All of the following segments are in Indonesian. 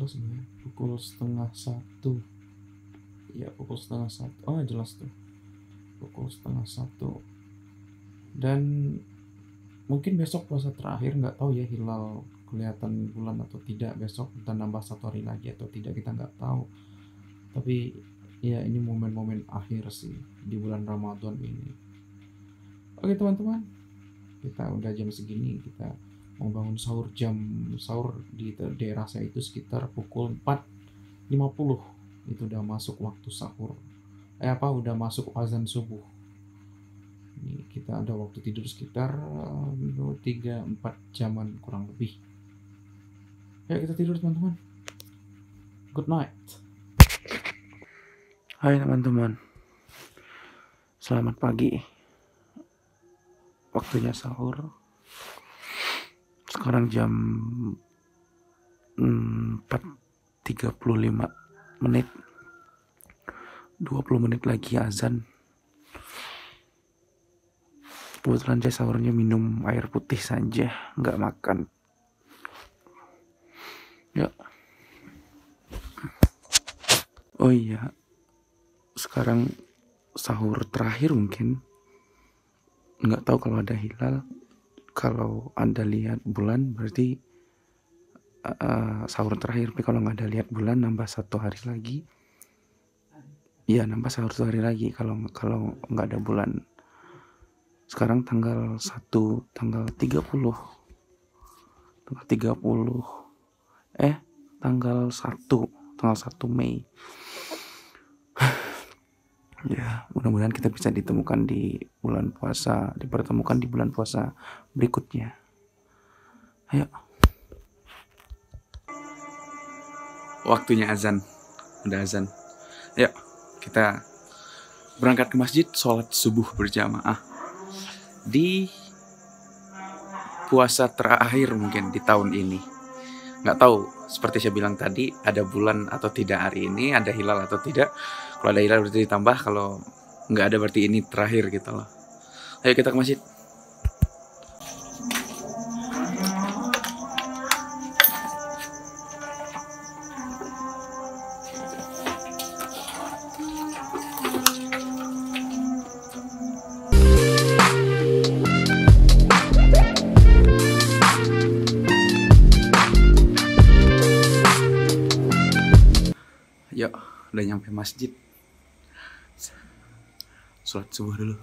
sebenarnya? Pukul 12:30. Ya, pukul 12:30. Oh, jelas tuh. Pukul 12:30. Dan mungkin besok puasa terakhir, nggak tahu ya hilal kelihatan bulan atau tidak besok, dan nambah 1 hari lagi atau tidak, kita nggak tahu. Tapi ya ini momen-momen akhir sih di bulan Ramadan ini. Oke teman-teman, kita udah jam segini, kita mau bangun sahur. Jam sahur di daerah saya itu sekitar pukul 4:50, itu udah masuk waktu sahur. Udah masuk azan subuh. Ini kita ada waktu tidur sekitar 3-4 jaman kurang lebih. Ya kita tidur teman-teman. Good night. Hai teman-teman, selamat pagi. Waktunya sahur. Sekarang jam 4:35. 20 menit lagi azan. Kebetulan saya sahurnya minum air putih saja, nggak makan. Ya. Oh iya, sekarang sahur terakhir mungkin. Nggak tahu kalau ada hilal. Kalau Anda lihat bulan berarti sahur terakhir. Tapi kalau nggak ada lihat bulan, nambah 1 hari lagi. Ya, nambah sahur 1 hari lagi kalau nggak ada bulan. Sekarang tanggal 1, tanggal 30. Tanggal 1 Mei. Ya, mudah-mudahan kita bisa dipertemukan di bulan puasa berikutnya. Ayo. Waktunya azan. Udah azan. Ayo, kita berangkat ke masjid, sholat subuh berjamaah. Di puasa terakhir mungkin di tahun ini. Nggak tahu, seperti saya bilang tadi, ada bulan atau tidak hari ini, ada hilal atau tidak. Kalau ada hilal berarti ditambah, kalau nggak ada berarti ini terakhir gitu loh. Ayo kita ke masjid. Yuk, udah nyampe masjid. Sholat subuh dulu.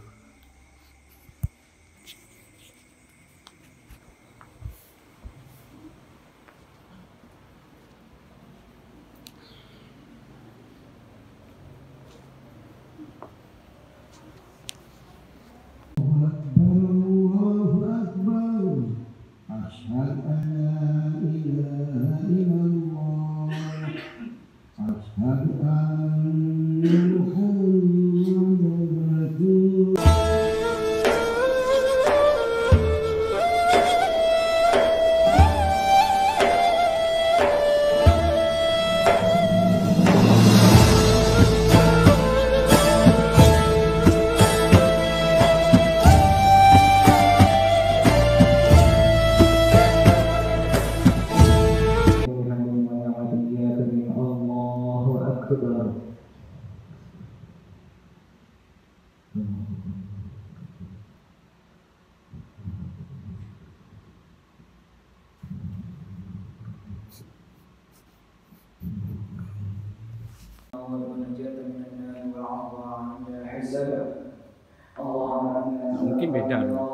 Mungkin beda loh.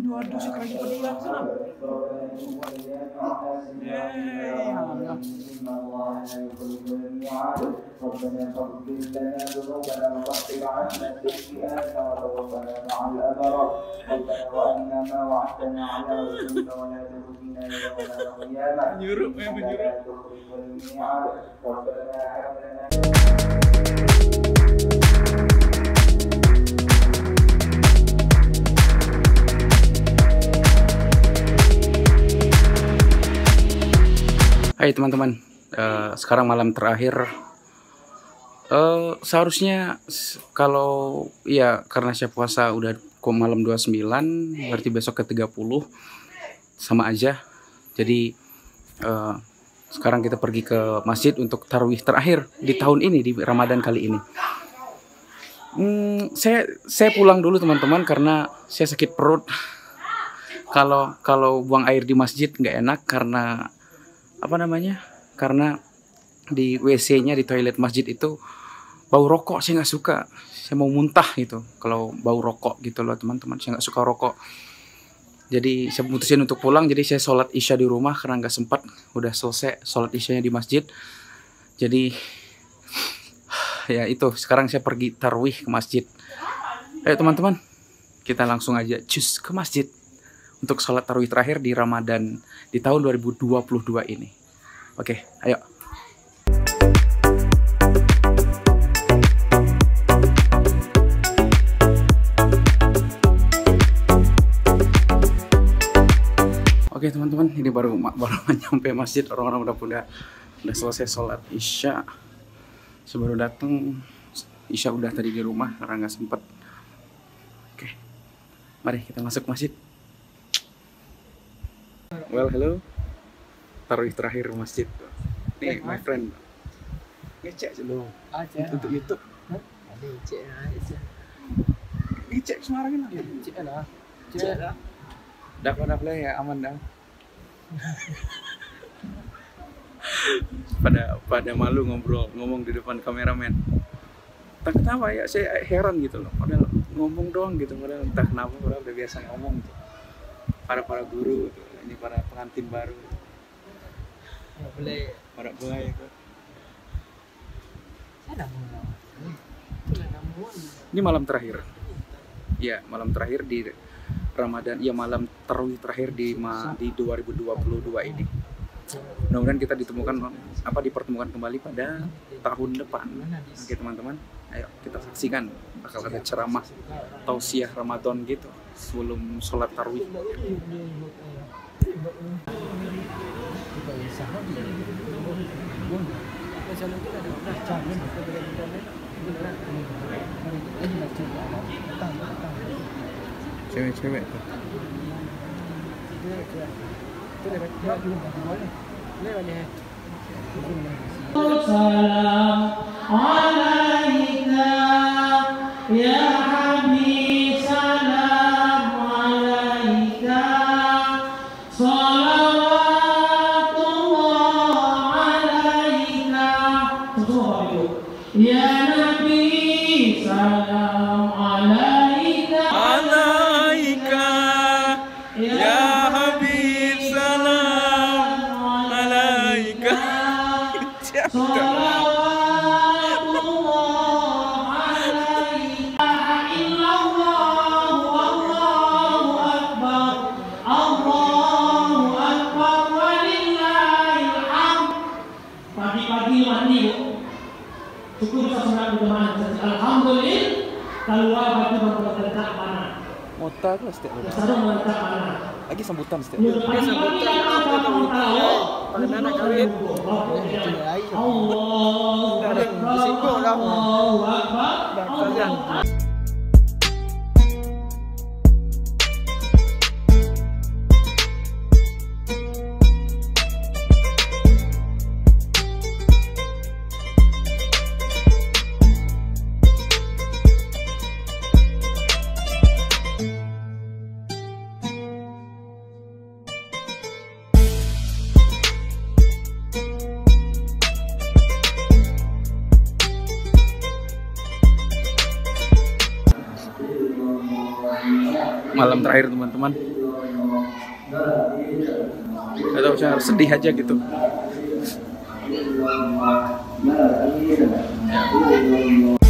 Aduh, sekarang juga dia senang. ربنا فاغفر لنا ذنوبنا وكفر عنا سيئاتنا وتوفنا مع الأبرار ربنا وأرنا ما وعدتنا على رسلك ولا تخزنا يوم القيامة إنك لا تخلف الميعاد ربنا هب لنا Hai teman-teman, sekarang malam terakhir Seharusnya kalau ya karena saya puasa udah kok malam 29, berarti besok ke 30 sama aja. Jadi sekarang kita pergi ke masjid untuk tarawih terakhir di tahun ini, di Ramadan kali ini. Saya pulang dulu teman-teman karena saya sakit perut. Kalau buang air di masjid nggak enak karena apa namanya? Karena di WC-nya di toilet masjid itu bau rokok. Saya nggak suka. Saya mau muntah gitu kalau bau rokok gitu loh teman-teman. Saya nggak suka rokok. Jadi saya putusin untuk pulang. Jadi saya sholat isya di rumah karena nggak sempat. Udah selesai sholat isyanya di masjid. Jadi ya itu. Sekarang saya pergi tarawih ke masjid. Ayo teman-teman, kita langsung aja cus ke masjid untuk sholat tarawih terakhir di Ramadan di tahun 2022 ini. Oke, ayo. Oke teman-teman, ini baru nyampe masjid. Orang-orang udah selesai sholat isya. Saya baru datang, isya udah tadi di rumah karena nggak sempet. Oke, mari kita masuk masjid. Well, hello. Tarawih terakhir masjid. Nih, my friend. Ngecek dulu. Untuk YouTube. Ada cek aja. Ngecek Semarang ini. Cek lah. Cek lah. Dah boleh ya, aman dah. pada malu ngomong di depan kameramen. Entah kenapa ya, saya heran gitu loh. Padahal ngomong doang gitu, padahal entah kenapa padahal udah biasa ngomong gitu. Para guru gitu. Ini para pengantin baru. Nggak boleh. Para buaya itu. Saya dah mau. Ini malam terakhir. Ya, malam terakhir di Ramadan. Ya, malam tarawih terakhir di 2022 ini. Mudah-mudahan kita dipertemukan kembali pada tahun depan. Oke teman-teman, ayo kita saksikan. Bakal ada ceramah tausiah Ramadan gitu sebelum sholat tarawih. Cewek-cewek tuh. Salam alaika ya Habib, salam alaika, salawatullah alaika, ya Nabi, salam alaika, Ya Habib, salam alaika. Pagi-pagi mandi, cukup bisa sholat berjamaah. Alhamdulillah, keluar baju berletak mana? Mota lah setiap Sadar meletak mana? lagi sambutan setiap. Sambutan apa kamu tahu? Pada anak kawin. Allah. Disinggung dah. Allahu Akbar. Kalian. Malam terakhir teman-teman. Atau saya harus sedih aja gitu. Ya.